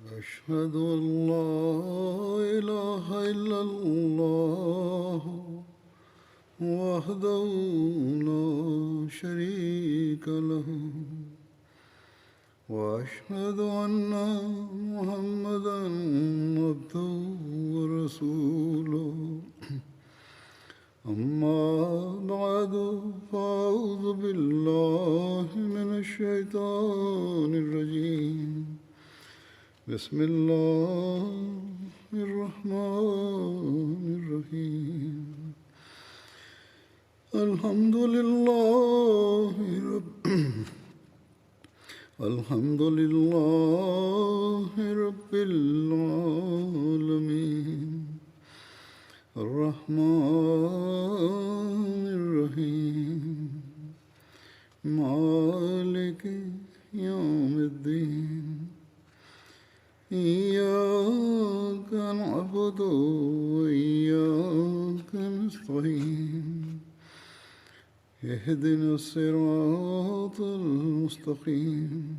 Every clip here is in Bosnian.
أشهد أن لا إله إلا الله وحده لا شريك له وأشهد أن محمدا عبده ورسوله أما بعد فأعوذ بالله من الشيطان الرجيم بسم الله الرحمن الرحيم الحمد لله الحمد لله رب العالمين الرحمن الرحيم مالك يوم الدين إياك نعبد وإياك نستعين اهدنا الصراط المستقيم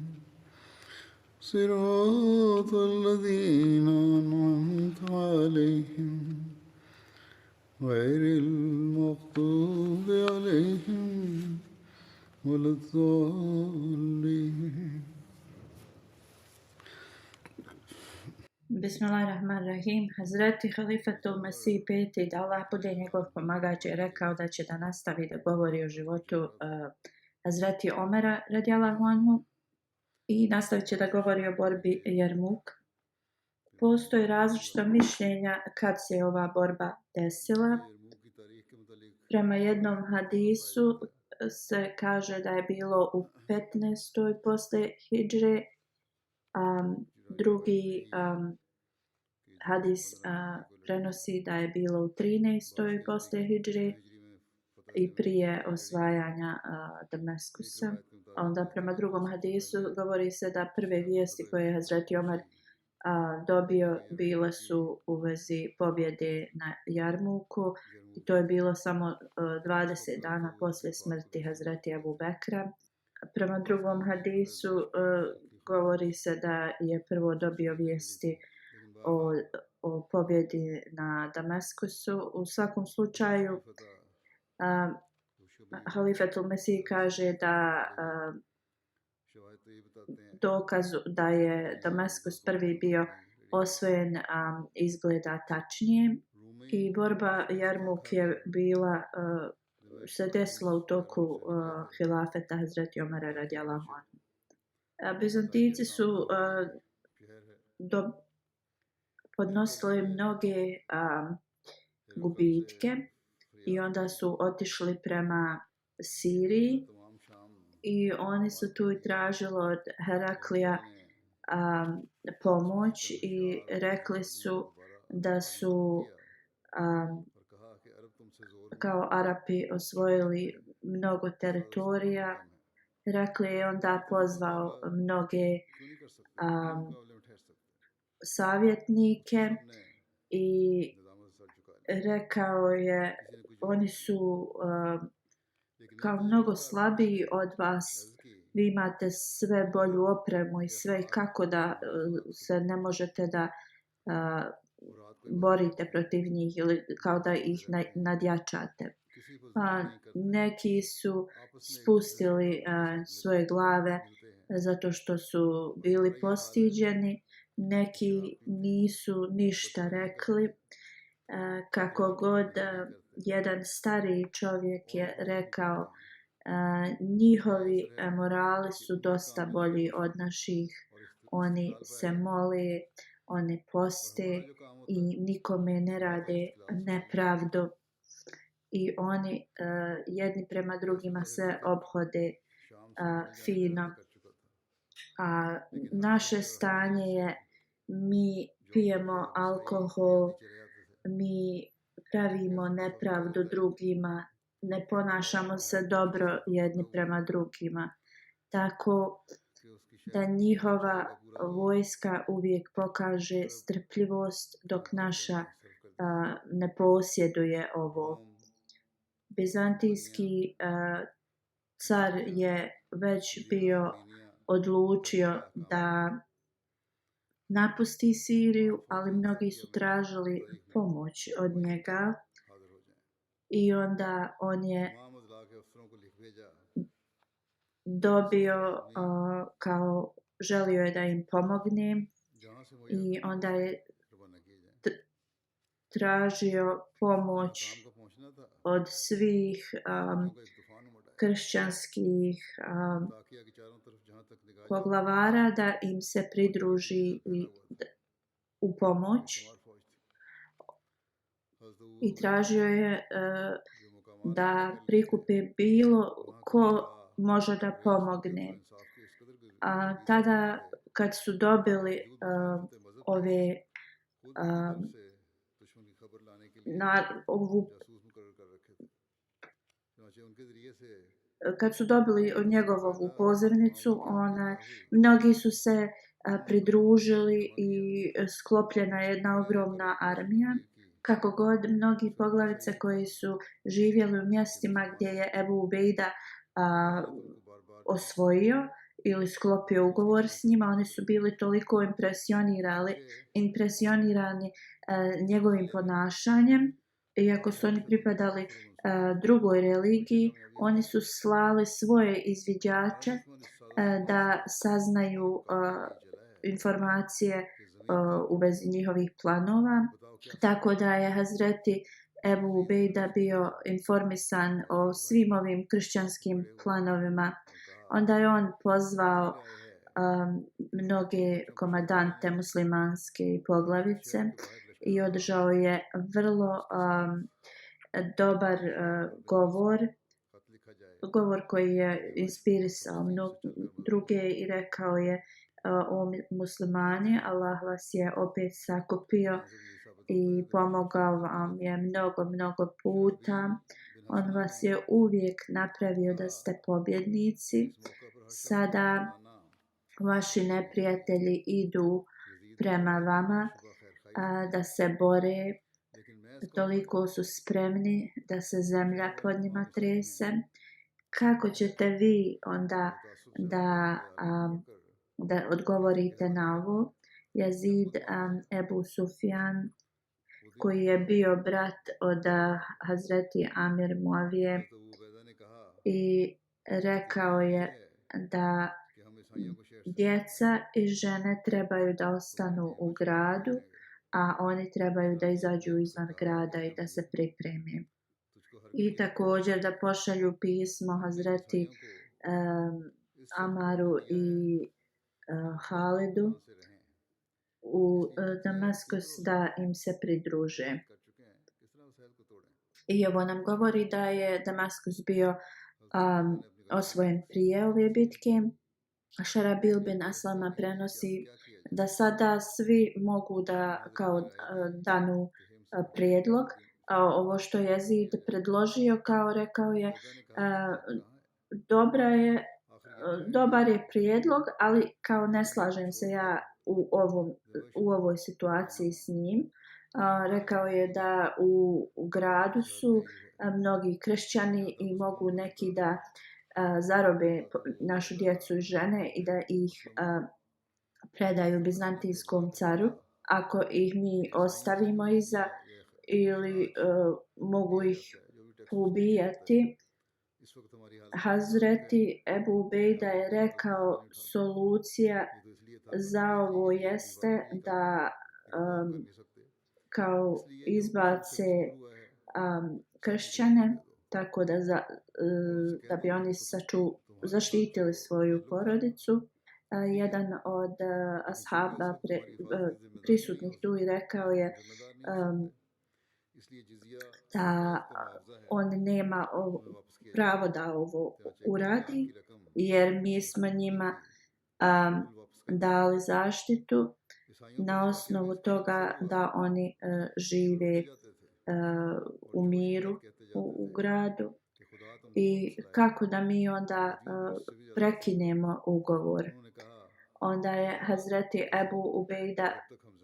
صراط الذين أنعمت عليهم غير المغضوب عليهم ولا الضالين. Bismillahirrahmanirrahim. Hazreti Halifatul Mesih peti, da Allah bude njegov pomagač, je rekao da će da nastavi da govori o životu Hazreti Omera radijallahu anhu i nastavit će da govori o borbi Jermuk. Postoji različita mišljenja kad se ova borba desila. Prema jednom hadisu se kaže da je bilo u 15. posle hidžre, drugi hadis prenosi da je bilo u 13. posle hidžre i prije osvajanja Damaskusa. Onda prema drugom hadisu govori se da prve vijesti koje je Hazreti Omer dobio bile su u vezi pobjede na Jarmuku i to je bilo samo 20 dana poslije smrti Hazreti Abu Bekra. Prema drugom hadisu govori se da je prvo dobio vijesti o pobjedi na Damaskusu. U svakom slučaju Halifatul Mesih kaže da dokaz da je Damaskus prvi bio osvojen izgleda tačnije i borba Jarmuk je bila se desila u toku hilafeta Hazreti Omera radijallahu anhu. Bizantinci su podnosili mnoge gubitke i onda su otišli prema Siriji i oni su tu i tražili od Heraklija pomoć i rekli su da su kao Arapi osvojili mnogo teritorija. Heraklije je onda pozvao mnoge savjetnike i rekao je oni su kao mnogo slabiji od vas, vi imate sve bolju opremu i sve kako da se ne možete da borite protiv njih ili kao da ih nadjačate. Neki su spustili svoje glave zato što su bili postiđeni, neki nisu ništa rekli. Kako god jedan stariji čovjek je rekao, njihovi morali su dosta bolji od naših. Oni se mole, oni poste i nikome ne rade nepravdu i oni jedni prema drugima se ophode fino. A naše stanje je mi pijemo alkohol, mi pravimo nepravdu drugima, ne ponašamo se dobro jedni prema drugima. Tako da njihova vojska uvijek pokaže strpljivost dok naša ne posjeduje ovo. Bizantijski car je već bio odlučio da napusti Siriju, ali mnogi su tražili pomoć od njega i onda on je dobio kao želio je da im pomogne i onda je tražio pomoć od svih kršćanskih poglavara da im se pridruži u pomoć i tražio je da prikupe bilo ko može da pomogne. Tada kad su dobili kad su dobili od njegovu pozivnicu, mnogi su se pridružili i sklopljena jedna ogromna armija. Kako god, mnogi poglavice koji su živjeli u mjestima gdje je Ebu Ubejda osvojio ili sklopio ugovor s njima, oni su bili toliko impresionirani njegovim ponašanjem, iako su oni pripadali drugoj religiji, oni su slali svoje izviđače da saznaju informacije u vezi njihovih planova, tako da je Hazreti Ebu Ubejda bio informisan o svim ovim kršćanskim planovima. Onda je on pozvao mnoge komadante muslimanske i poglavice i održao je vrlo dobar govor koji je inspirisao druge i rekao je: o muslimani, Allah vas je opet sakupio i pomogao vam je mnogo puta. On vas je uvijek napravio da ste pobjednici. Sada vaši neprijatelji idu prema vama da se bore. Toliko su spremni da se zemlja pod njima trese. Kako ćete vi onda da odgovorite na ovo? Yazid Ebu Sufjan, koji je bio brat od Hazreti Amir Muavije, i rekao je da djeca i žene trebaju da ostanu u gradu, a oni trebaju da izađu izvan grada i da se pripreme. I također da pošalju pismo Hazreti Amaru i Halidu u Damaskus da im se pridruže. I ovo nam govori da je Damaskus bio osvojen prije ove bitke. Šarabil bin Aslama prenosi da sada svi mogu da kao danu prijedlog. Ovo što je Yazid predložio, kao rekao je, dobar je prijedlog, ali kao ne slažem se ja u ovoj situaciji s njim. Rekao je da u gradu su mnogi kršćani i mogu neki da zarobe našu djecu i žene i da ih predaju bizantijskom caru. Ako ih mi ostavimo iza, ili mogu ih poubijati. Hazreti Ebu Ubejda je rekao: solucija za ovo jeste da kao izbace kršćane, tako da bi oni zaštitili svoju porodicu. Jedan od ashaba prisutnih tu i rekao je da on nema pravo da ovo uradi, jer mi smo njima dali zaštitu na osnovu toga da oni žive u miru u gradu. I kako da mi onda prekinemo ugovor? Onda je Hazreti Ebu Ubejda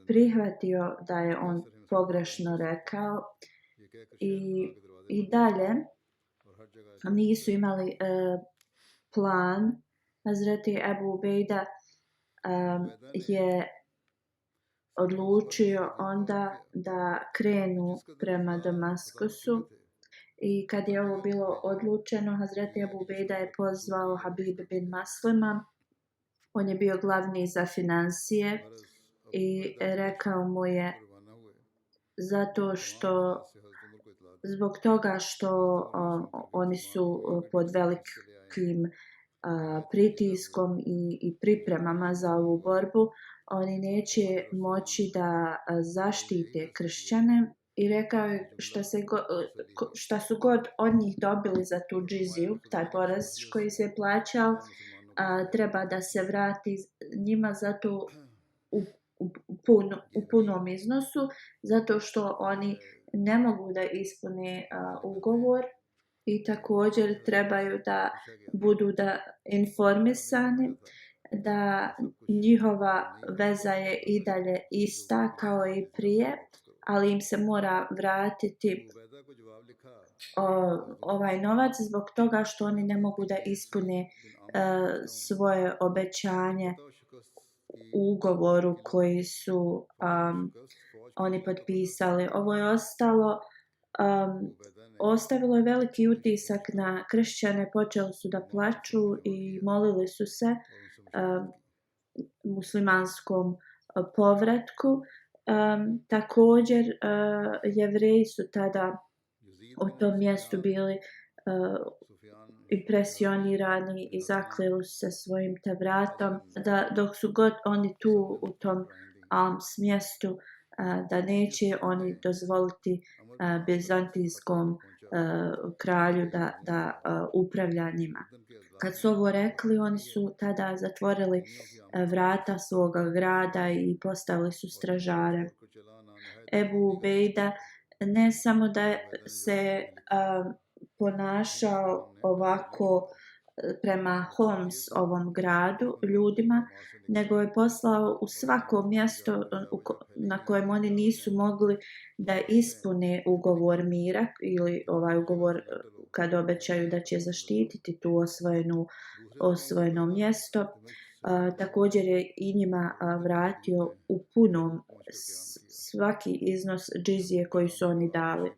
prihvatio da je on pogrešno rekao i dalje nisu imali plan. Hazreti Ebu Ubejda je odlučio onda da krenu prema Damaskusu. I kad je ovo bilo odlučeno, Hazreti Ebu Ubejda je pozvao Habib bin Maslima. On je bio glavni za financije i rekao mu je zato što zbog toga što oni su pod velikim pritiskom i pripremama za ovu borbu, oni neće moći da zaštite kršćane. I rekao je šta su god od njih dobili za tu džiziju, taj porez koji se je plaćao, treba da se vrati njima zato u punom iznosu, zato što oni ne mogu da ispune ugovor i također trebaju da budu informisani da njihova veza je i dalje ista kao i prije, ali im se mora vratiti ovaj novac zbog toga što oni ne mogu da ispune svoje obećanje u ugovoru koji su oni potpisali. Ovo je ostavilo je veliki utisak na kršćane, počeli su da plaču i molili su se muslimanskom povratku. Također Jevreji su tada u tom mjestu bili impresionirani i zakleli se svojim Tevratom da dok su god oni tu u tom mjestu da neće oni dozvoliti bizantijskom kralju da upravlja njima. Kad su ovo rekli, oni su tada zatvorili vrata svoga grada i postavili su stražare. Ebu Ubejda ne samo da se ponašao ovako prema Homs, ovom gradu, ljudima, nego je poslao u svako mjesto na kojem oni nisu mogli da ispune ugovor mira ili ovaj ugovor kad obećaju da će zaštititi tu osvojeno mjesto. Također je i njima vratio u punom svaki iznos džizije koji su oni dali.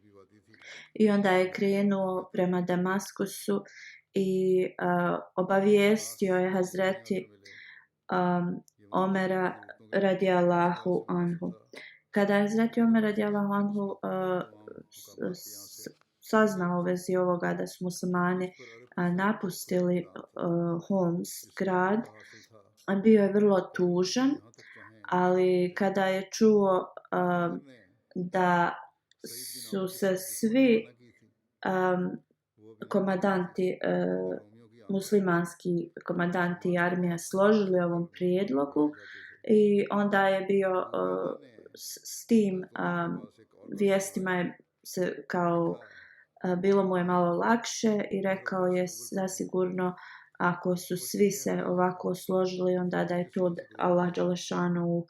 I onda je krenuo prema Damaskusu i obavijestio je Hazreti Omera radijallahu anhu. Kada je Hazreti Omer radijallahu anhu saznao u vezi ovoga da su muslimani napustili Homs grad, bio je vrlo tužan, ali kada je čuo da su se svi komandanti, muslimanski komandanti armije složili ovom prijedlogu i onda je bio s tim vijestima je se kao bilo mu je malo lakše i rekao je zasigurno ako su svi se ovako složili onda da je to Allah dželešanu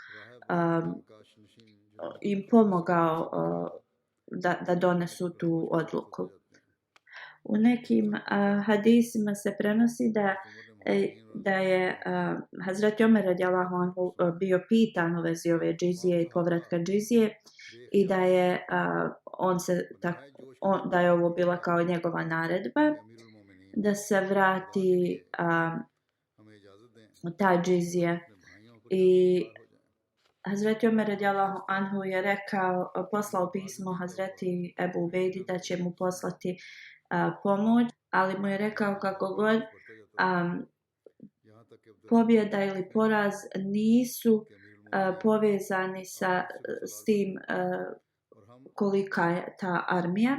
im pomogao da donesu tu odluku. U nekim hadisima se prenosi da je Hazreti Omer radijallahu anhu bio pitan u vezi ove džizije i povratka džizije i da je da je ovo bila kao njegova naredba da se vrati ta džizija. I Hazreti Omer radijallahu anhu je poslao pismo Hazreti Ebu Ubejdi da će mu poslati pomoć, ali mu je rekao kako god pobjeda ili poraz nisu povezani s tim kolika je ta armija.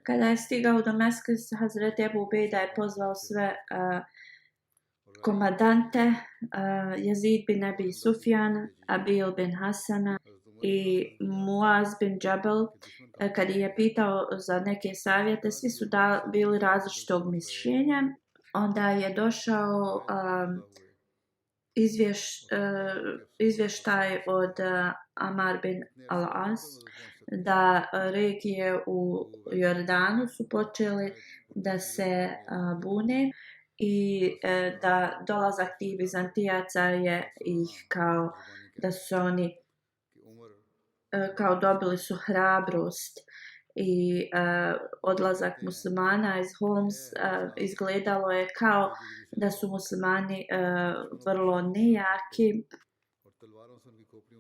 Kada je stigao u Damaskus, Hazreti Ebu Ubejda je pozvao sve komandante, Yazid bin Abi Sufjan, Abil bin Hasana i Muaz bin Džabel. Kad je pitao za neke savjete, svi su bili različitog mišljenja. Onda je došao izvještaj od Amar bin al-As da regije u Jordanu su počeli da se bune i da dolazak tih Bizantijaca je ih kao da su oni kao dobili su hrabrost i odlazak muslimana iz Homs izgledalo je kao da su muslimani vrlo nejaki.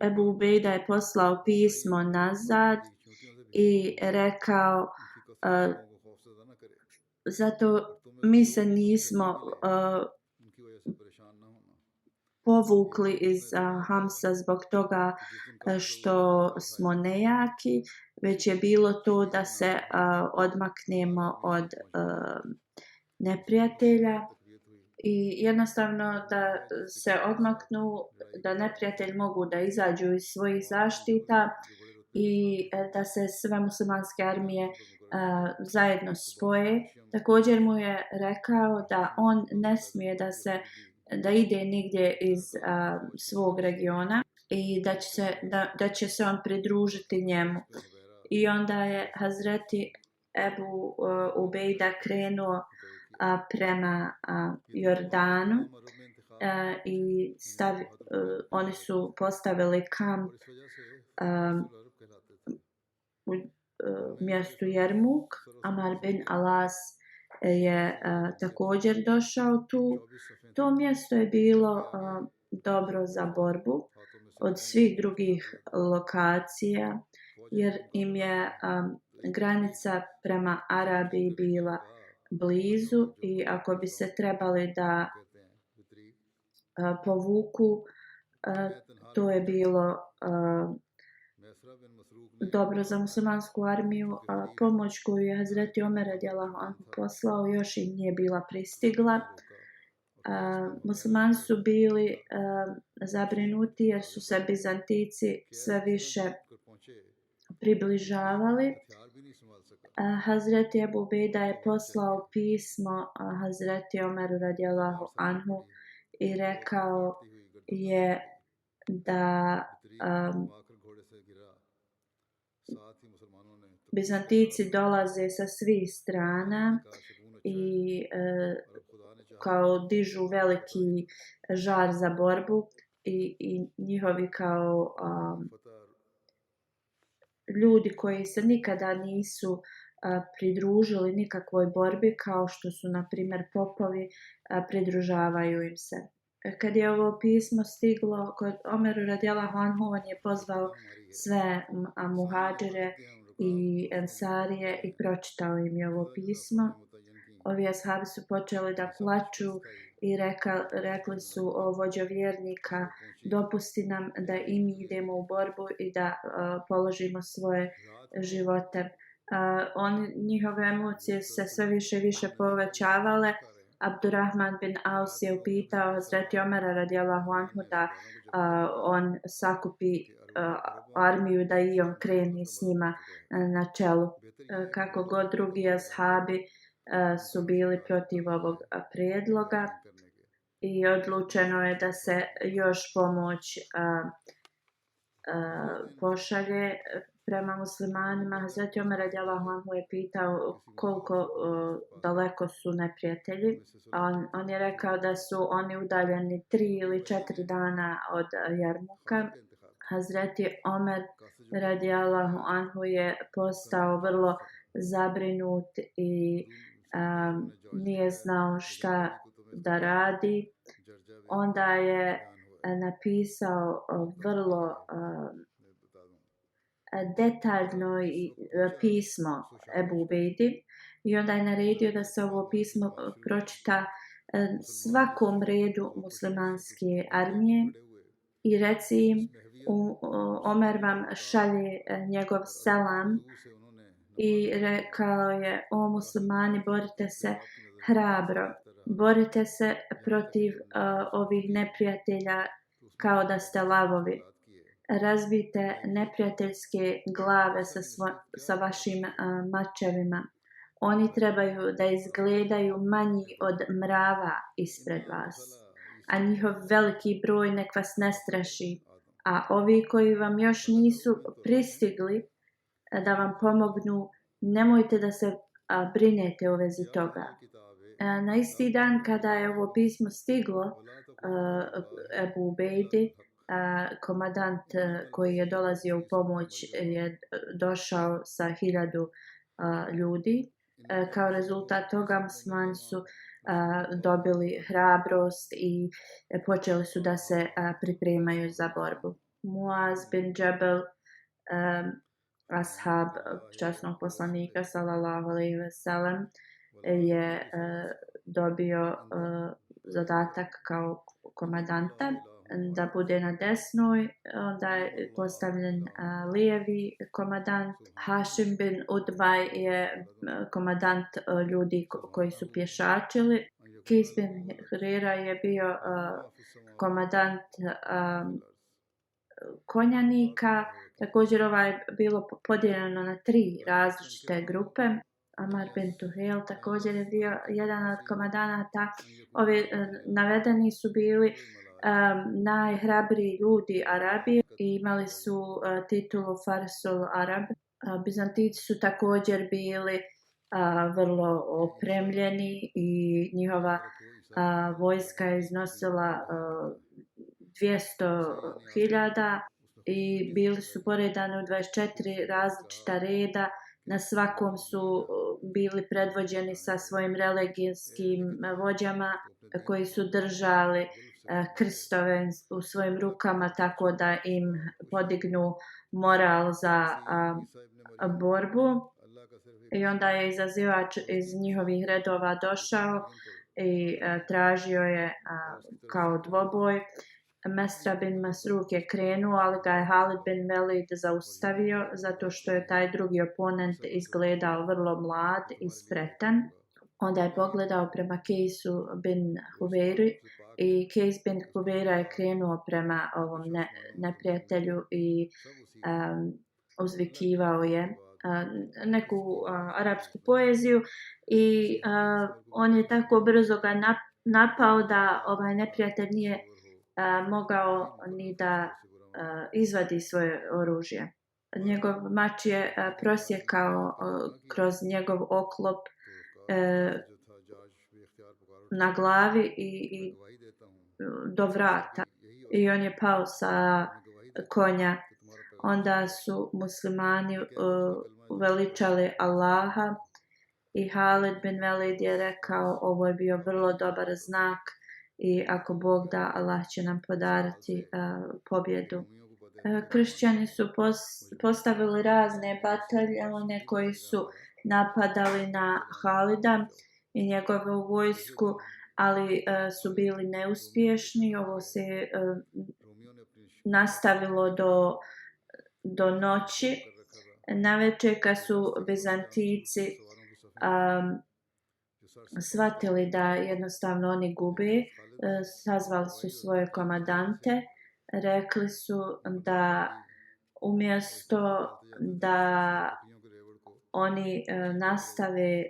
Ebu Ubejda je poslao pismo nazad i rekao zato mi se nismo povukli iz Hamsa zbog toga što smo nejaki, već je bilo to da se odmaknemo od neprijatelja i jednostavno da se odmaknu, da neprijatelj mogu da izađu iz svojih zaštita i da se sve muslimanske armije zajedno spoje. Također mu je rekao da on ne smije da ide nigdje iz svog regiona i da će se on pridružiti njemu. I onda je Hazreti Ebu Ubejda krenuo prema Jordanu i oni su postavili kamp u mjestu Jermuk. Amar bin Alas je također došao tu. To mjesto je bilo dobro za borbu od svih drugih lokacija jer im je granica prema Arabiji bila blizu i ako bi se trebali da povuku, to je bilo dobro za muslimansku armiju. Pomoć koju je Hazreti Omer radijallahu anhu poslao još im nije bila pristigla. Muslimani su bili zabrinuti jer su se Bizantici sve više približavali. Hazreti Ebu Ubejda je poslao pismo Hazreti Omeru radijallahu anhu i rekao je da Bizantici dolaze sa svih strana i kao dižu veliki žar za borbu i njihovi kao ljudi koji se nikada nisu pridružili nikakvoj borbi kao što su na primjer popovi, pridružavaju im se. Kad je ovo pismo stiglo kod Omeru radijallahu anhu, on je pozvao sve muhadžire i ensarije i pročitao im je ovo pismo. Ovi ashabi su počeli da plaču i rekli su o vođo vjernika, dopusti nam da i mi idemo u borbu i da položimo svoje živote. Njihove emocije se sve više i više povećavale. Abdurrahman bin Aus je upitao Hazreti Omera radijallahu anhu da on sakupi armiju da i on kreni s njima na čelu. Kako god drugi ashabi su bili protiv ovog prijedloga i odlučeno je da se još pomoć pošalje prema muslimanima. Hazreti Omer radijallahu anhu je pitao koliko daleko su neprijatelji. On je rekao da su oni udaljeni 3 ili 4 dana od Jarmuka. Hazreti Omer radijallahu anhu je postao vrlo zabrinut i nije znao šta da radi. Onda je napisao vrlo detaljno pismo Ebu Ubejdi i onda je naredio da se ovo pismo pročita svakom redu muslimanske armije i reci im Omer vam šalje njegov selam i rekao je o muslimani, borite se hrabro, borite se protiv ovih neprijatelja kao da ste lavovi. Razbijte neprijateljske glave sa vašim mačevima. Oni trebaju da izgledaju manji od mrava ispred vas, a njihov veliki broj nek vas ne straši. A ovi koji vam još nisu pristigli da vam pomognu, nemojte da se brinete u vezi toga. Na isti dan kada je ovo pismo stiglo Ebu Ubejdi, komadant koji je dolazio u pomoć je došao sa 1000 ljudi. Kao rezultat toga muslimani su dobili hrabrost i počeli su da se pripremaju za borbu. Muaz bin Džebel, ashab časnog poslanika sallallahu alejhi ve sellem, je dobio zadatak kao komadanta da bude na desnoj, onda je postavljen lijevi komadant. Hašim bin Udbaj je komadant ljudi koji su pješačili. Kis bin Hrira je bio komadant konjanika. Također je bilo podijeljeno na 3 različite grupe. Amar bin Tuhel također je bio jedan od komadanata. Ovi navedeni su bili najhrabriji ljudi Arabije i imali su titulu Farsul Arab. Bizantici su također bili vrlo opremljeni i njihova vojska je iznosila 200.000 i bili su poredani u 24 različita reda. Na svakom su bili predvođeni sa svojim religijskim vođama koji su držali krstove u svojim rukama tako da im podignu moral za borbu. I onda je izazivač iz njihovih redova došao i tražio je kao dvoboj. Mesra bin Masruk je krenuo, ali ga je Halid bin Velid zaustavio zato što je taj drugi oponent izgledao vrlo mlad i spretan. Onda je pogledao prema Kejsu bin Huveiri i Kejs bin Huveira je krenuo prema ovom neprijatelju i uzvikivao je neku arapsku poeziju i on je tako brzo ga napao da ovaj neprijatelj nije mogao ni da izvadi svoje oružje. Njegov mač je prosjekao kroz njegov oklop na glavi i do vrata i on je pao sa konja. Onda su muslimani veličali Allaha i Halid bin Velid je rekao ovo je bio vrlo dobar znak i ako Bog da, Allah će nam podariti pobjedu. Kršćani su postavili razne bataljone koji su napadali na Halida i njegovu vojsku, ali su bili neuspješni. Ovo se nastavilo do noći. Navečer kad su Bizantici shvatili da jednostavno oni gube, sazvali su svoje komadante, rekli su da umjesto da oni nastave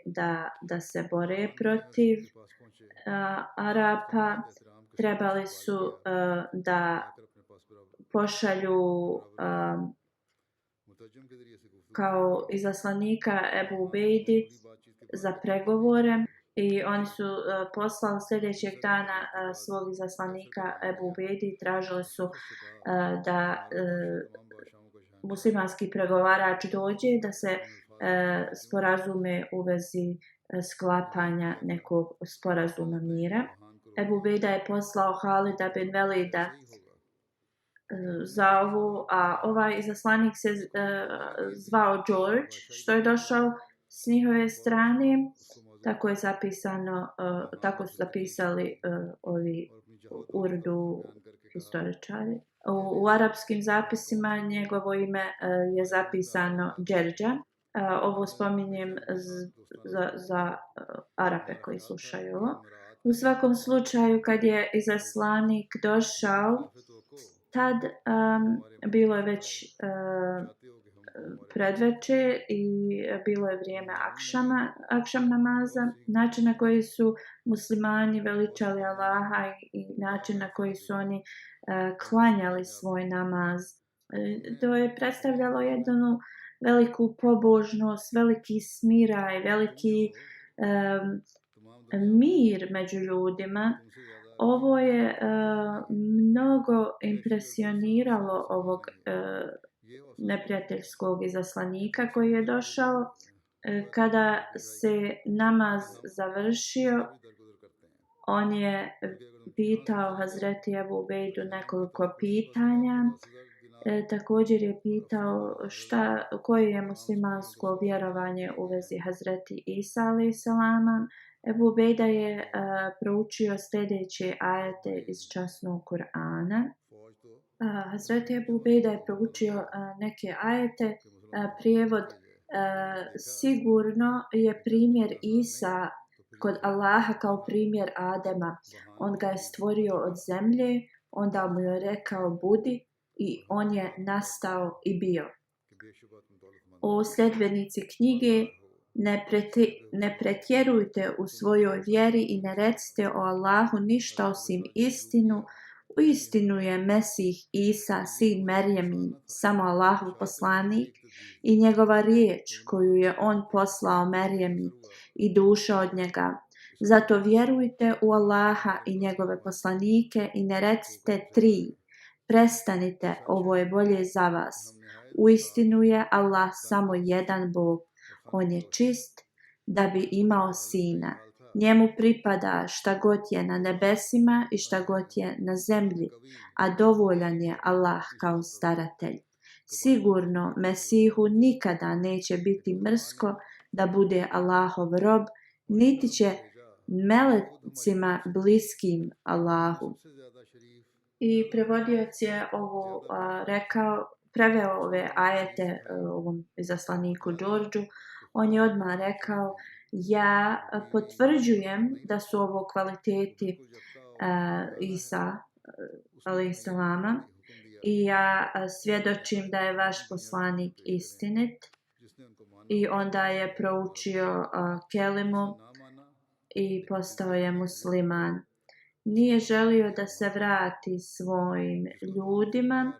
da se bore protiv Arapa, trebali su da pošalju kao izaslanika Ebu Ubejdi za pregovore i oni su poslali sljedećeg dana svog izaslanika Ebu Ubejdi i tražili su da muslimanski pregovarač dođe da se sporazume u vezi sklapanja nekog sporazuma mira. Ebu Ubejda je poslao Halida bin Velida za ovo, a ovaj izaslanik se zvao George, što je došao s njihove strane. Tako je zapisano, tako su zapisali ovi Urdu historičari. U arapskim zapisima njegovo ime je zapisano Džerdža. Ovo spominjem za Arape koji slušaju ovo. U svakom slučaju, kad je izaslanik došao, tad bilo je već predveče i bilo je vrijeme akšam namaza. Način na koji su muslimani veličali Allaha i način na koji su oni klanjali svoj namaz. To je predstavljalo jednu veliku pobožnost, veliki smiraj, veliki mir među ljudima. Ovo je mnogo impresioniralo ovog neprijateljskog izaslanika koji je došao. Kada se namaz završio, on je pitao Hazreti Ebu Ubejdu nekoliko pitanja. Također je pitao koje je muslimansko vjerovanje u vezi Hazreti Isa a.s. Ebu Ubejda je proučio sljedeće ajete iz časnog Kur'ana. Hazreti Ebu Ubejda je proučio neke ajete. Prijevod: sigurno je primjer Isa kod Allaha kao primjer Adema. On ga je stvorio od zemlje, onda mu je rekao budi i on je nastao i bio. O sljedbenici knjige, ne pretjerujte u svojoj vjeri i ne recite o Allahu ništa osim istinu. Uistinu je Mesih Isa, sin Merjemin, samo Allahov poslanik i njegova riječ koju je on poslao Merjemi i duša od njega. Zato vjerujte u Allaha i njegove poslanike i ne recite 3. Prestanite, ovo je bolje za vas. Uistinu je Allah samo jedan Bog. On je čist da bi imao sina. Njemu pripada šta god je na nebesima i šta god je na zemlji, a dovoljan je Allah kao staratelj. Sigurno Mesihu nikada neće biti mrsko da bude Allahov rob, niti će melecima bliskim Allahu. I prevodioc je ovo preveo ove ajete ovom izaslaniku Đorđu. On je odmah rekao: ja potvrđujem da su ovo kvaliteti Isa a.s. i ja svjedočim da je vaš poslanik istinit. I onda je proučio kelimu i postao je musliman. Nije želio da se vrati svojim ljudima,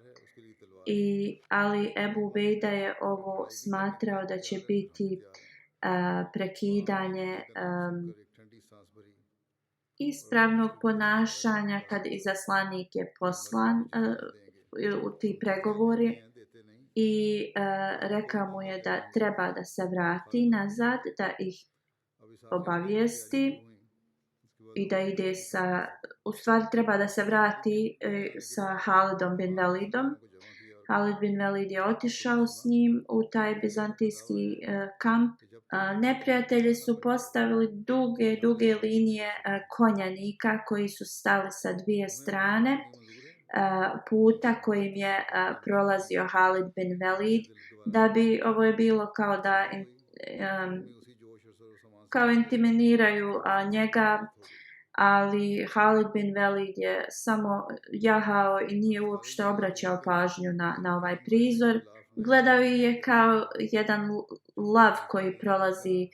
ali Ebu Ubejda je ovo smatrao da će biti prekidanje ispravnog ponašanja kad izaslanik je poslan u ti pregovori, i rekao mu je da treba da se vrati nazad, da ih obavijesti i da ide u stvari treba da se vrati sa Halidom bin Velidom. Halid bin Velid je otišao s njim u taj bizantijski kamp. Neprijatelji su postavili duge linije konjanika koji su stali sa dvije strane puta kojim je prolazio Halid bin Velid, da bi ovo je bilo kao da kao intimidiraju njega, ali Halid bin Velid je samo jahao i nije uopšte obraćao pažnju na ovaj prizor. Gledao je kao jedan lav koji prolazi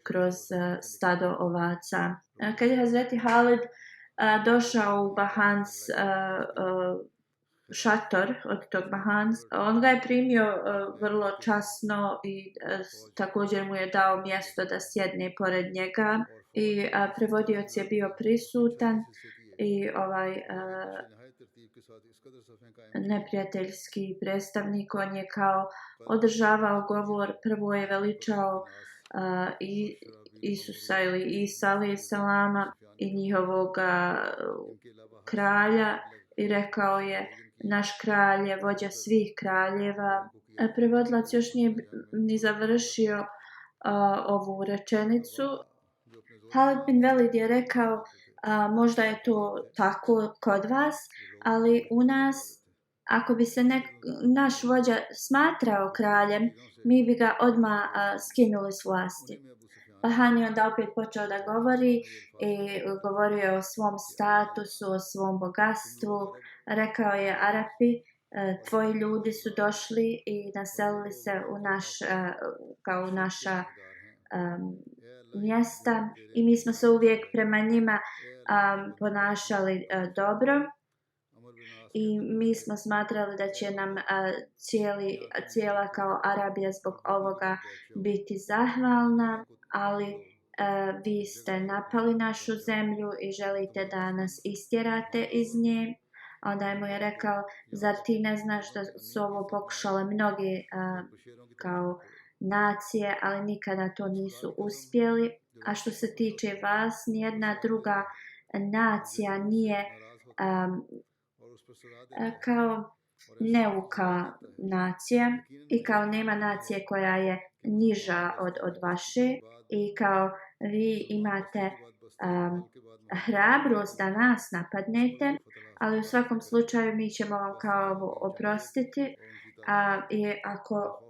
kroz stado ovaca. Kad je Hazreti Halid došao u Bahans šator od tog Bahans, on ga je primio vrlo časno i također mu je dao mjesto da sjedne pored njega, i prevodioc je bio prisutan, i ovaj neprijateljski predstavnik, on je kao održavao govor. Prvo je veličao Isusa ili Isa a.s. i njihovog kralja i rekao je: naš kralj je vođa svih kraljeva. Prevodilac još nije ni završio ovu rečenicu. Halid bin Velid je rekao: možda je to tako kod vas, ali u nas, ako bi se naš vođa smatrao kraljem, mi bi ga odmah skinuli s vlasti. Bahan je onda opet počeo da govori i govorio o svom statusu, o svom bogatstvu. Rekao je: Arapi, tvoji ljudi su došli i naselili se u naša mjesta i mi smo se uvijek prema njima ponašali dobro i mi smo smatrali da će nam cijela kao Arabija zbog ovoga biti zahvalna, ali vi ste napali našu zemlju i želite da nas istjerate iz nje. Onda mu je rekao, zar ti ne znaš da su ovo pokušale mnoge kao nacije, ali nikada to nisu uspjeli. A što se tiče vas, nijedna druga nacija nije kao neuka nacija i kao nema nacije koja je niža od vaše i kao vi imate hrabrost da nas napadnete, ali u svakom slučaju mi ćemo vam kao ovo oprostiti i ako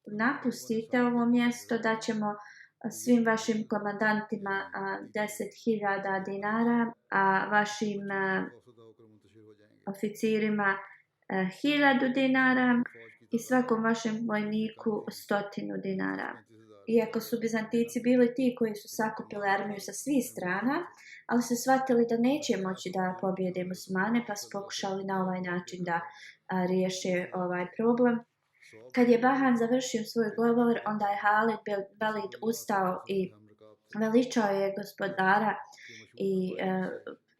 napustite ovo mjesto da ćemo svim vašim komandantima 10.000 dinara, a vašim oficirima 1.000 dinara i svakom vašem vojniku 100 dinara. Iako su Bizantici bili ti koji su sakupili armiju sa svih strana, ali su shvatili da neće moći da pobjede muslimane, pa su pokušali na ovaj način da riješe ovaj problem. Kad je Bahan završio svoj govor, onda je Halid bin Velid ustao i veličao je gospodara i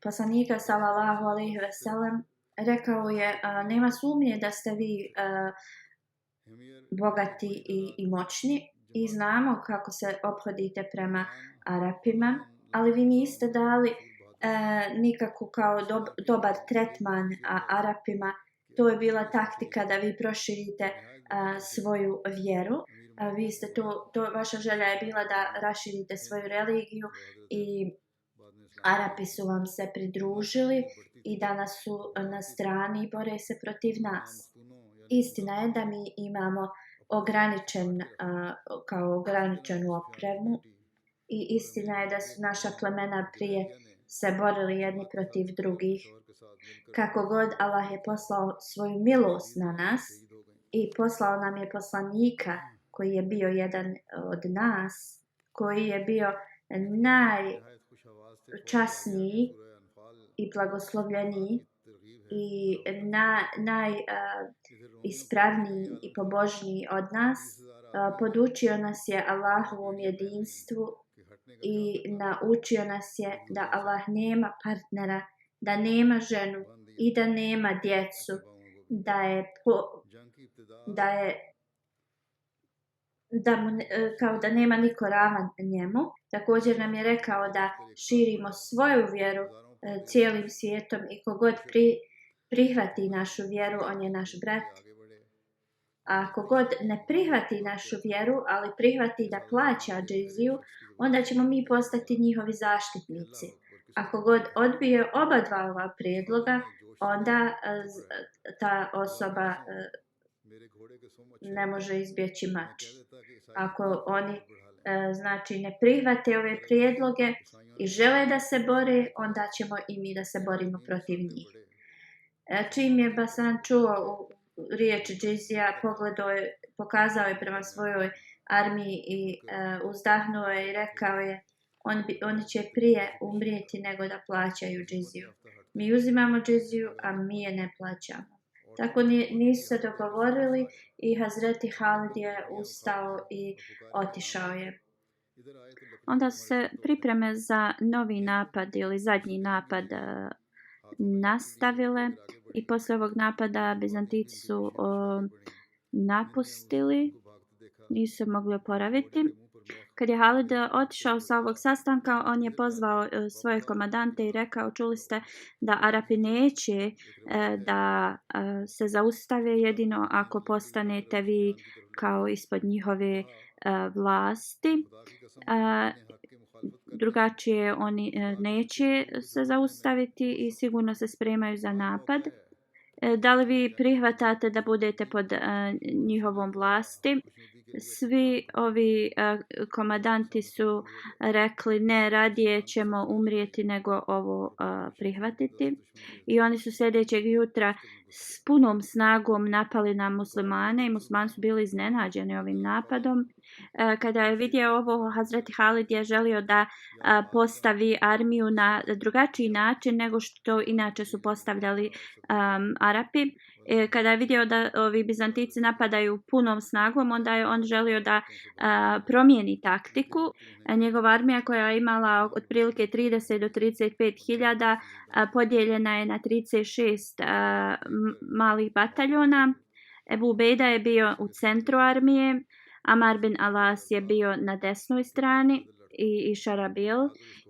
poslanika sallallahu alejhi ve sellem. Rekao je, nema sumnje da ste vi bogati i moćni i znamo kako se ophodite prema Arapima, ali vi niste dali nikakvu kao dobar tretman Arapima. To je bila taktika da vi proširite svoju vjeru. Vi ste vaša želja je bila da raširite svoju religiju i Arapi su vam se pridružili i danas su na strani i bore se protiv nas. Istina je da mi imamo ograničenu opremu i istina je da su naša plemena prije se borili jedni protiv drugih. Kako god Allah je poslao svoju milost na nas i poslao nam je poslanika koji je bio jedan od nas, koji je bio najčasniji i blagoslovljeniji i najispravniji i pobožniji od nas, podučio nas je Allahovom jedinstvu i naučio nas je da Allah nema partnera, da nema ženu i da nema djecu, kao da nema niko ravan njemu. Također nam je rekao da širimo svoju vjeru cijelim svijetom i kogod prihvati našu vjeru, on je naš brat. A ako god ne prihvati našu vjeru, ali prihvati da plaća džiziju, onda ćemo mi postati njihovi zaštitnici. Ako god odbije oba dva ova prijedloga, onda ta osoba ne može izbjeći mač. Ako oni ne prihvate ove prijedloge i žele da se bore, onda ćemo i mi da se borimo protiv njih. Čim je Basan čuo riječ džizija, pokazao je prema svojoj armiji i uzdahnuo je i rekao je, oni će prije umrijeti nego da plaćaju džiziju. Mi uzimamo džiziju, a mi je ne plaćamo. Tako nisu se dogovorili i Hazreti Halid je ustao i otišao je. Onda su se pripreme za novi napad ili zadnji napad nastavile i poslije ovog napada Bizantici su napustili, nisu se mogli oporaviti. Kad je Halid otišao sa ovog sastanka, on je pozvao svoje komandante i rekao, čuli ste da Arapi neće da se zaustave jedino ako postanete vi kao ispod njihove vlasti. Drugačije oni neće se zaustaviti i sigurno se spremaju za napad. Da li vi prihvatate da budete pod njihovom vlasti? Svi ovi komandanti su rekli ne, radije ćemo umrijeti nego ovo prihvatiti. I oni su sljedećeg jutra s punom snagom napali na muslimane i muslimani su bili iznenađeni ovim napadom Kada je vidio ovo, Hazreti Halid je želio da postavi armiju na drugačiji način nego što inače su postavljali Arapi. Kada je vidio da ovi Bizantici napadaju punom snagom, onda je on želio da promijeni taktiku. Njegova armija koja je imala otprilike 30 do 35 hiljada podijeljena je na 36 malih bataljona. Ebu Ubejda je bio u centru armije, Amar bin Alas je bio na desnoj strani i Šarabil.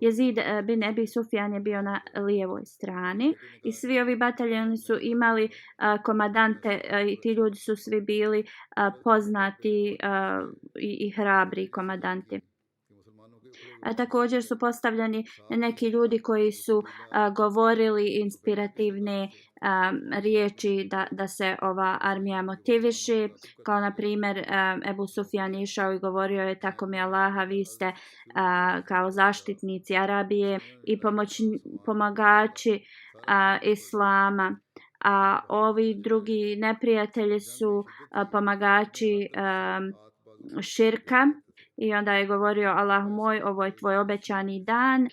Jezid bin Ebi Sufjan je bio na lijevoj strani. I svi ovi bataljoni su imali komadante i ti ljudi su svi bili poznati i hrabri komadanti. Također su postavljeni neki ljudi koji su govorili inspirativne riječi da se ova armija motiviše, kao na primjer Ebu Sufjan išao i govorio je tako mi Allaha, vi ste kao zaštitnici Arabije i pomagači Islama, a ovi drugi neprijatelji su pomagači širka. I onda je govorio, Allahu moj, ovo je tvoj obećani dan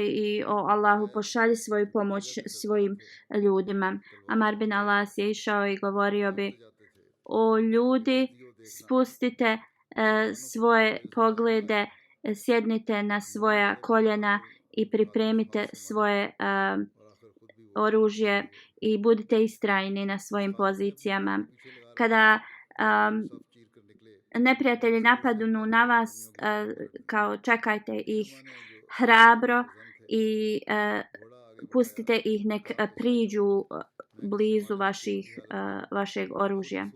i o Allahu pošalji svoju pomoć svojim ljudima. Amar bin Alas je išao i govorio bi, o ljudi, spustite svoje poglede, sjednite na svoja koljena i pripremite svoje oružje i budite istrajni na svojim pozicijama. Kada neprijatelji napadnu na vas, kao čekajte ih hrabro i pustite ih nek priđu blizu vašeg oružja.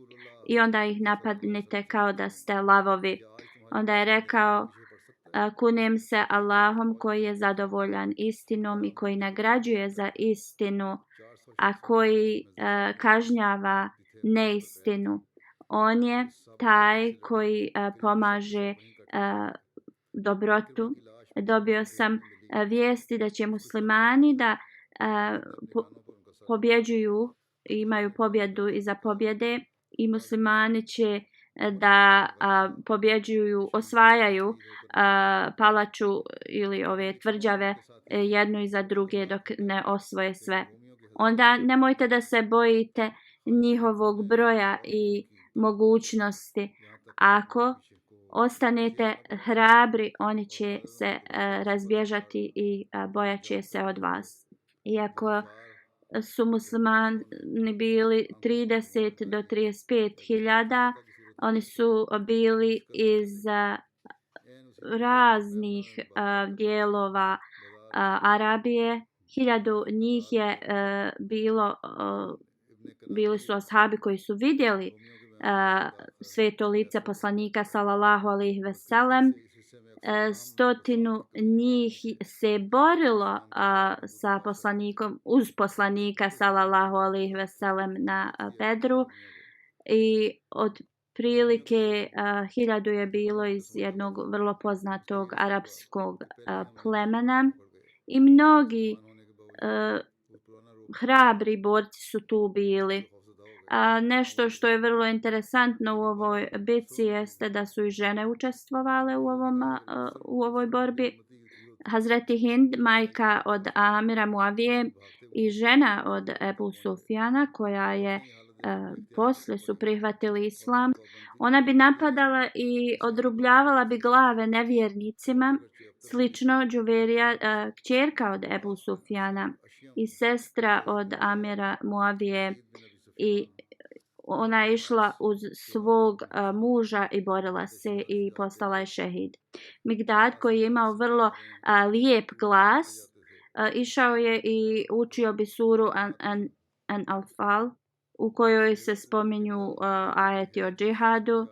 I onda ih napadnite kao da ste lavovi. Onda je rekao, kunem se Allahom koji je zadovoljan istinom i koji nagrađuje za istinu, a koji kažnjava neistinu. On je taj koji pomaže dobrotu. Dobio sam vijesti da će muslimani da pobjeđuju, imaju pobjedu iza pobjede i muslimani će da pobjeđuju, osvajaju palaču ili ove tvrđave jednu iza druge dok ne osvoje sve. Onda nemojte da se bojite njihovog broja i mogućnosti. Ako ostanete hrabri, oni će se razbježati i bojat će se od vas. Iako su muslimani bili 30 do 35 hiljada, oni su bili iz raznih dijelova Arabije. 1000 njih je bili su ashabi koji su vidjeli sveto lice poslanika sallallahu alejhi ve sellem. 100 njih se borilo sa poslanikom, uz poslanika sallallahu alejhi ve sellem na Bedru i od prilike 1000 je bilo iz jednog vrlo poznatog arapskog plemena i mnogi hrabri borci su tu bili. Nešto što je vrlo interesantno u ovoj bitci jeste da su i žene učestvovale u ovoj borbi. Hazreti Hind, majka od Amira Muavije i žena od Ebu Sufjana, koja je posle su prihvatili islam, ona bi napadala i odrubljavala bi glave nevjernicima, slično Džuverija, kćerka od Ebu Sufjana i sestra od Amira Muavije, i ona je išla uz svog muža i borila se i postala je šehid. Migdad, koji je imao vrlo lijep glas, išao je i učio bi suru An-Anfal, u kojoj se spominju ajeti o džihadu.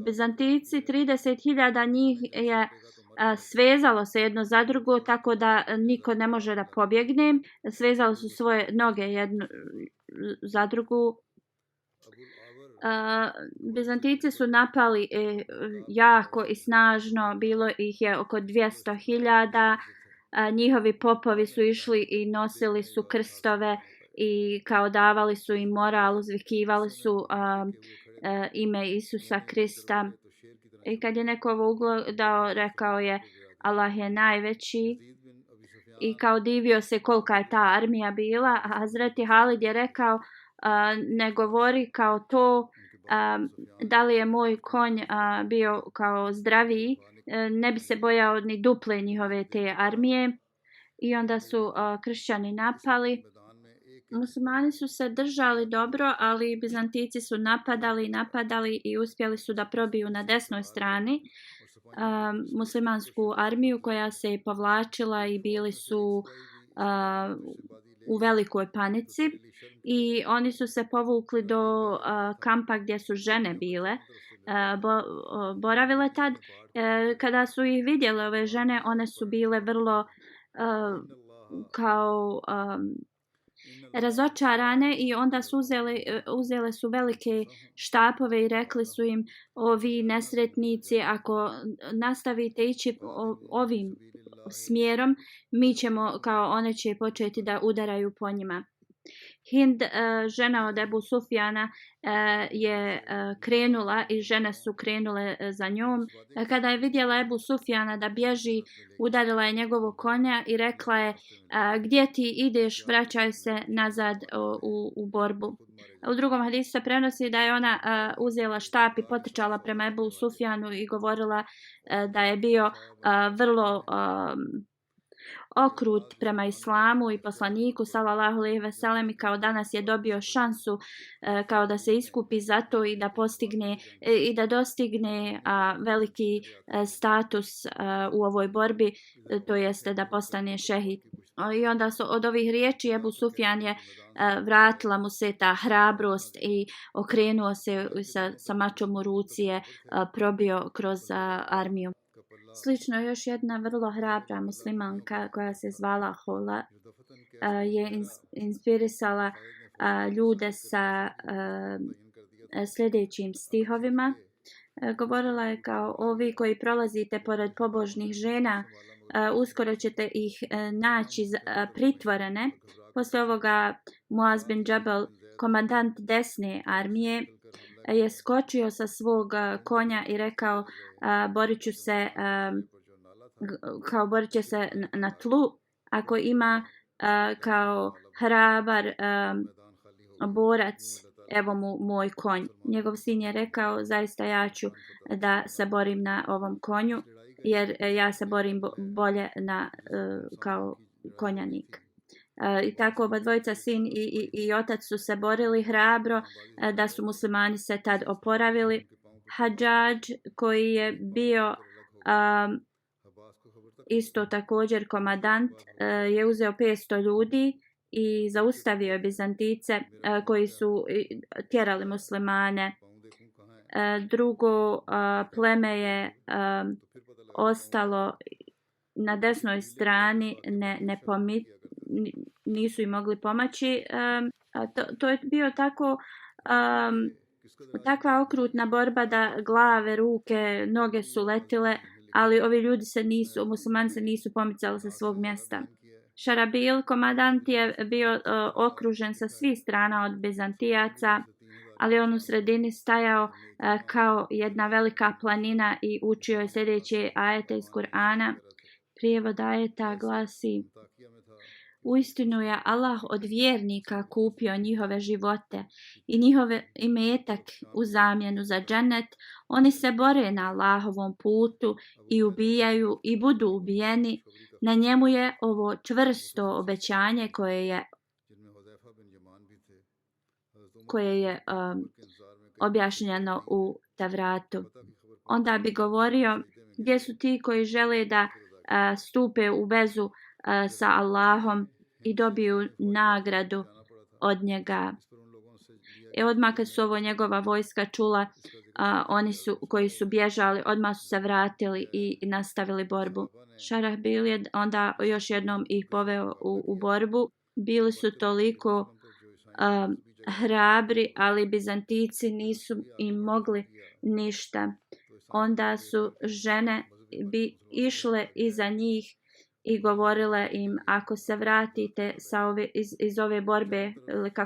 Bizantici, 30.000 njih je svezalo se jedno za drugo, tako da niko ne može da pobjegne. Svezalo su svoje noge jedno za drugu. Bizantici su napali jako i snažno, bilo ih je oko 200.000. Njihovi popovi su išli i nosili su krstove i kao davali su im moral, uzvikivali su ime Isusa Krista I kad je neko ovo ugledao, rekao je Allah je najveći i kao divio se kolika je ta armija bila. A Hazreti Halid je rekao ne govori kao to, da li je moj konj bio kao zdraviji, ne bi se bojao ni duple njihove te armije. I onda su kršćani napali. Muslimani su se držali dobro, ali Bizantici su napadali i uspjeli su da probiju na desnoj strani muslimansku armiju koja se je povlačila i bili su u velikoj panici i oni su se povukli do kampa gdje su žene bile boravile tad. Kada su ih vidjele ove žene, one su bile vrlo kao razočarane i onda su uzele su velike štapove i rekli su im: ovi nesretnici, ako nastavite ići ovim smjerom, mi ćemo, kao one će početi da udaraju po njima. Hind, žena od Ebu Sufjana, je krenula i žene su krenule za njom. Kada je vidjela Ebu Sufjana da bježi, udarila je njegovog konja i rekla je: gdje ti ideš, vraćaj se nazad u borbu. U drugom hadisu se prenosi da je ona uzela štap i potrčala prema Ebu Sufjanu i govorila da je bio vrlo okrut prema islamu i poslaniku sallallahu alejhi ve sellem, i kao danas je dobio šansu kao da se iskupi za to i da postigne i da dostigne veliki status u ovoj borbi, to jeste da postane šehid. I onda su od ovih riječi Ebu Sufjan je vratila mu se ta hrabrost i okrenuo se sa mačom u ruci, je probio kroz armiju. Slično još jedna vrlo hrabra muslimanka koja se zvala Hola je inspirisala ljude sa sljedećim stihovima. Govorila je kao: ovi koji prolazite pored pobožnih žena, uskoro ćete ih naći pritvorene. Poslije ovoga Muaz bin Džabel, komandant desne armije, je skočio sa svog konja i rekao: borit će se na tlu. Ako ima kao hrabar borac, evo mu moj konj. Njegov sin je rekao: zaista ja ću da se borim na ovom konju, jer ja se borim bolje kao konjanik. I tako oba dvojica, sin i otac, su se borili hrabro, da su muslimani se tad oporavili. Hadžadž, koji je bio isto također komandant, je uzeo 500 ljudi i zaustavio je Bizantice koji su tjerali muslimane. Drugo pleme je ostalo na desnoj strani, nisu im mogli pomoći. To je bio takva okrutna borba da glave, ruke, noge su letile, ali ovi ljudi muslimani se nisu pomicali sa svog mjesta. Šarabil, komandant, je bio okružen sa svih strana od Bizantijaca, ali on u sredini stajao kao jedna velika planina i učio je sljedeće ajete iz Kur'ana. Prijevod ajeta glasi: uistinu je Allah od vjernika kupio njihove živote i njihove imetak u zamjenu za džennet. Oni se bore na Allahovom putu i ubijaju i budu ubijeni. Na njemu je ovo čvrsto obećanje koje je objašnjeno u Tavratu. Onda bi govorio: gdje su ti koji žele da stupe u vezu sa Allahom i dobiju nagradu od njega. Odmah kad su ovo njegova vojska čula, koji su bježali, odmah su se vratili i nastavili borbu. Šarahbil je onda još jednom ih poveo u borbu. Bili su toliko hrabri, ali Bizantici nisu im mogli ništa. Onda su žene išle iza njih i govorile im: ako se vratite iz ove borbe,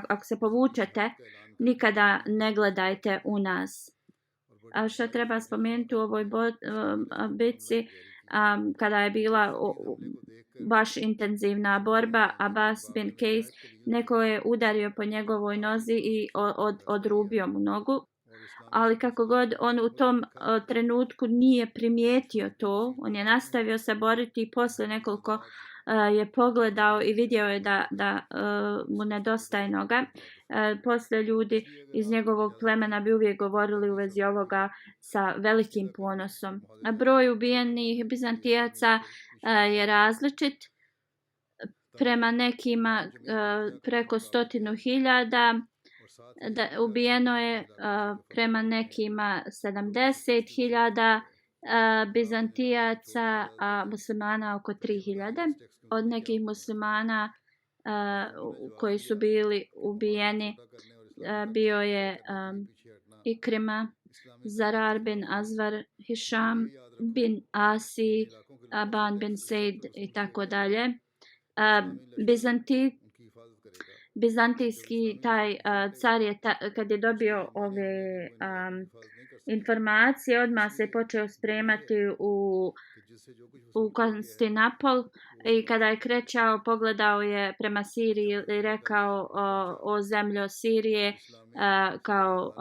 ako se povučete, nikada ne gledajte u nas. što treba spomenuti u ovoj bitci, kada je bila baš intenzivna borba, Abbas bin Qais, neko je udario po njegovoj nozi i odrubio mu nogu. Ali kako god on u tom trenutku nije primijetio to, on je nastavio se boriti i poslije nekoliko je pogledao i vidio je da mu nedostaje noga. Poslije ljudi iz njegovog plemena bi uvijek govorili u vezi ovoga sa velikim ponosom. Broj ubijenih Bizantijaca je različit. Prema nekima preko 100.000, ubijeno je prema nekima 70.000 Bizantijaca, a muslimana oko 3.000. Od nekih muslimana koji su bili ubijeni bio je Ikrima, Zarar bin Azvar, Hišam bin Asi, Aban bin Sejd i tako dalje. Bizantijski taj car je kad je dobio ove informacije, odmah se počeo spremati u Konstantinopol i kada je krećao pogledao je prema Siriji i rekao o zemljo Sirije kao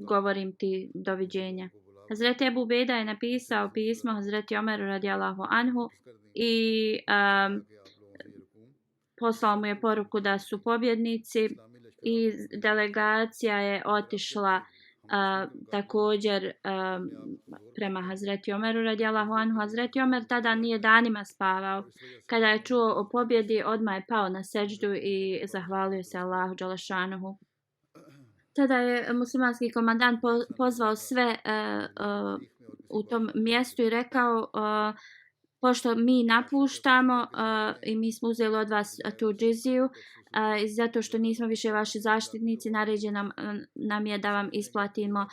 govorim ti doviđenja. Hazreti Ebu Ubejda je napisao pismo Hazreti Omeru radijallahu anhu i poslao mu je poruku da su pobjednici i delegacija je otišla također prema Hazreti Omeru radijallahu anhu. Hazreti Omer tada nije danima spavao. Kada je čuo o pobjedi, odmah je pao na seđdu i zahvalio se Allahu dželešanuhu. Tada je muslimanski komandant pozvao sve u tom mjestu i rekao pošto mi napuštamo i mi smo uzeli od vas tu džiziju, zato što nismo više vaši zaštitnici, naređeno nam je da vam isplatimo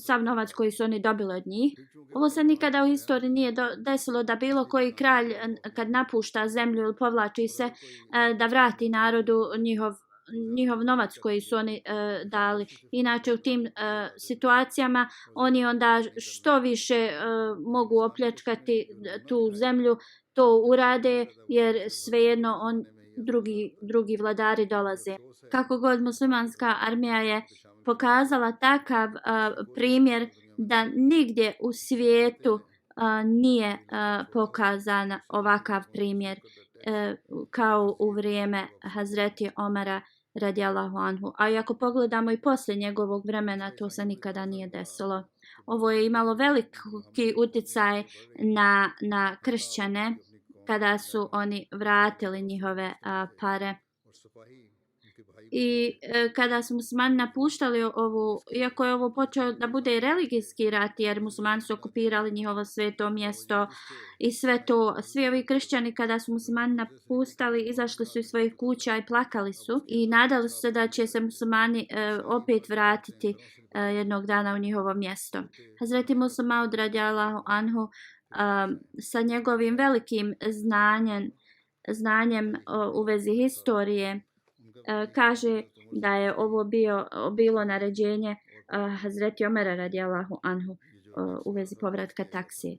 sav novac koji su oni dobili od njih. Ovo se nikada u historiji nije desilo da bilo koji kralj kad napušta zemlju ili povlači se da vrati narodu njihov novac koji su oni dali. Inače u tim situacijama oni onda što više mogu opljačkati tu zemlju, to urade jer svejedno drugi vladari dolaze. Kako god muslimanska armija je pokazala takav primjer da nigdje u svijetu nije pokazan ovakav primjer kao u vrijeme Hazreti Omara radijallahu anhu. A i ako pogledamo i poslije njegovog vremena, to se nikada nije desilo. Ovo je imalo veliki utjecaj na kršćane kada su oni vratili njihove pare. I kada su muslimani napuštali iako je ovo počeo da bude religijski rat, jer muslimani su okupirali njihovo sveto mjesto i sve to, svi ovi kršćani kada su muslimani napustali, izašli su iz svojih kuća i plakali su i nadali su se da će se muslimani opet vratiti jednog dana u njihovo mjesto. Hazreti Musa Maud radijallahu anhu sa njegovim velikim znanjem u vezi historije kaže da je ovo bilo naređenje Hazreti Omera radijallahu anhu u vezi povratka taksije.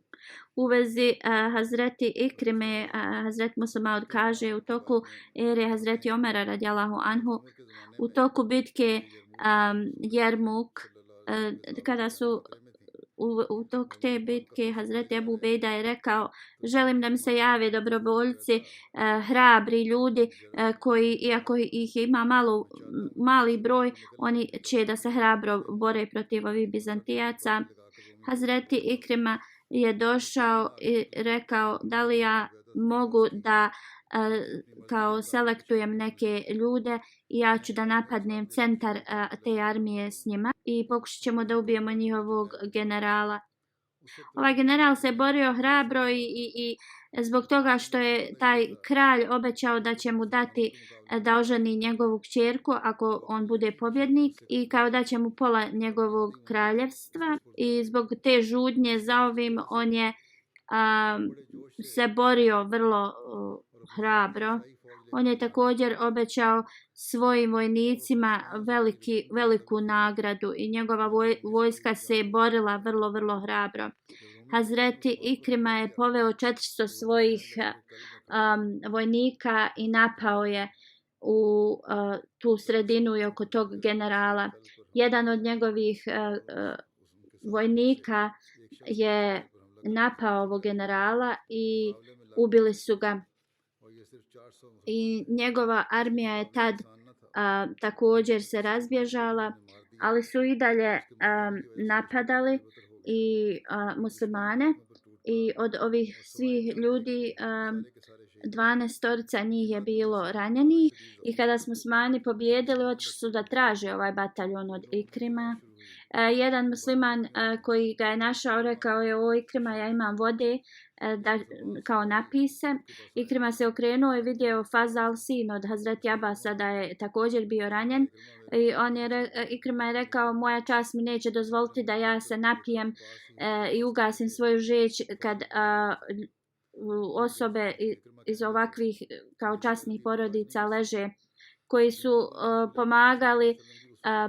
U vezi Hazreti Ikrime, Hazreti Musa Maud kaže u toku ere Hazreti Omera radijallahu anhu, u toku bitke Jermuk, kada su u toku te bitke Hazreti Ebu Ubejda je rekao želim da mi se jave dobrovoljci, hrabri ljudi koji iako ih ima mali broj, oni će da se hrabro bore protiv ovih Bizantijaca. Hazreti Ikrima je došao i rekao da li ja mogu da kao selektujem neke ljude i ja ću da napadnem centar te armije s njima i pokušat ćemo da ubijemo njihovog generala. Ovaj general se borio hrabro i zbog toga što je taj kralj obećao da će mu dati da oženi njegovu kćerku ako on bude pobjednik i kao da će mu pola njegovog kraljevstva i zbog te žudnje za ovim on je se borio vrlo hrabro. On je također obećao svojim vojnicima veliku nagradu i njegova vojska se je borila vrlo hrabro. Hazreti Ikrima je poveo 400 svojih vojnika i napao je u tu sredinu i oko tog generala. Jedan od njegovih vojnika je napao ovog generala i ubili su ga. I njegova armija je tad također se razbježala, ali su i dalje napadali i muslimane. I od ovih svih ljudi 12 njih je bilo ranjenih i kada smo muslimani pobjedili, otišli su da traže ovaj bataljon od Ikrima. Jedan musliman koji ga je našao rekao je: o Ikrima, ja imam vode, da, kao napise. Ikrima se okrenuo i vidio Fazal, sin od Hazreti Abasa, da je također bio ranjen. I Ikrima je rekao: moja čast mi neće dozvoliti da ja se napijem i ugasim svoju žeć kad osobe iz ovakvih kao časnih porodica leže, koji su pomagali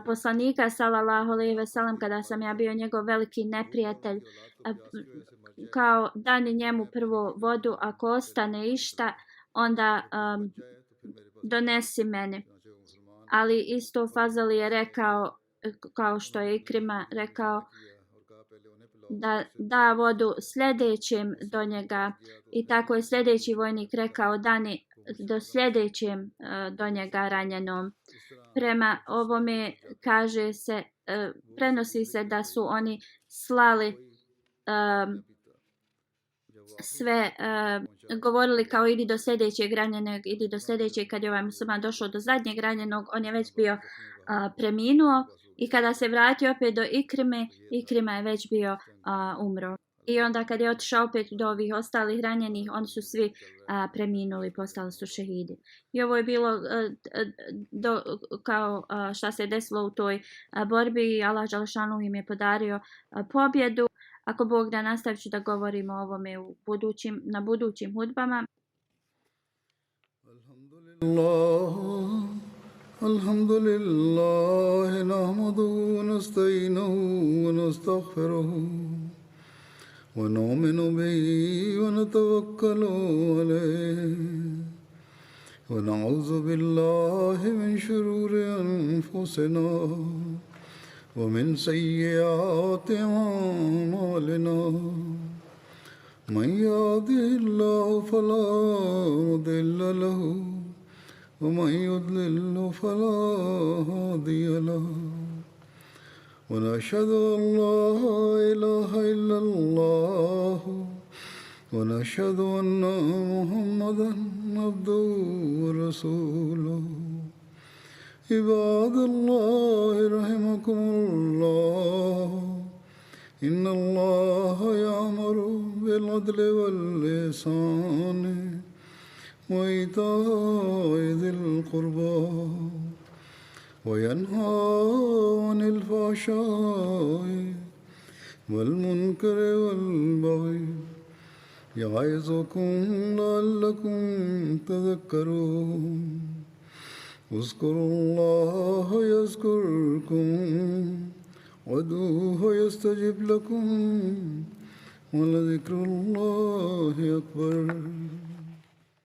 poslanika sallallahu alejhi ve sellem kada sam ja bio njegov veliki neprijatelj, kao dani njemu prvo vodu, ako ostane išta onda donesi meni. Ali isto Fazal je rekao, kao što je Ikrima rekao, da da vodu sljedećem do njega, i tako je sljedeći vojnik rekao: dani do sljedećem do njega ranjenom. Prema ovome kaže se, prenosi se da su oni slali sve, govorili kao: idi do sljedećeg ranjenog, idi do sljedećeg. Kad je ovaj musliman došao do zadnjeg ranjenog, on je već bio preminuo, i kada se vratio opet do Ikrime, Ikrima je već bio umro. I onda kad je otišao opet do ovih ostalih ranjenih, oni su svi preminuli, postali su šehidi. I ovo je bilo kao šta se desilo u toj borbi, i Allah dželešanu im je podario pobjedu. Ako Bog da, nastavit ću da govorimo o ovome na budućim hudbama. Alhamdulillah, nahmaduhu wa nasta'inuhu wa nastaghfiruhu wa nu'minu bihi wa natawakkalu alayhi wa na'udhu billahi min shururi anfusina wa min sayyiati a'malina. Man yahdihillahu fala mudilla lahu ومن يضلل فلا هادي له ونشهد أن لا إله إلا الله ونشهد أن محمدا عبده ورسوله. عباد الله رحمكم الله، إن الله يأمر بالعدل والإحسان وإيتاء ذي القربى وينهى عن الفحشاء والمنكر والبغي يعظكم لعلكم تذكرون. اذكروا الله يذكركم وادعوه يستجب لكم ولذكر الله أكبر.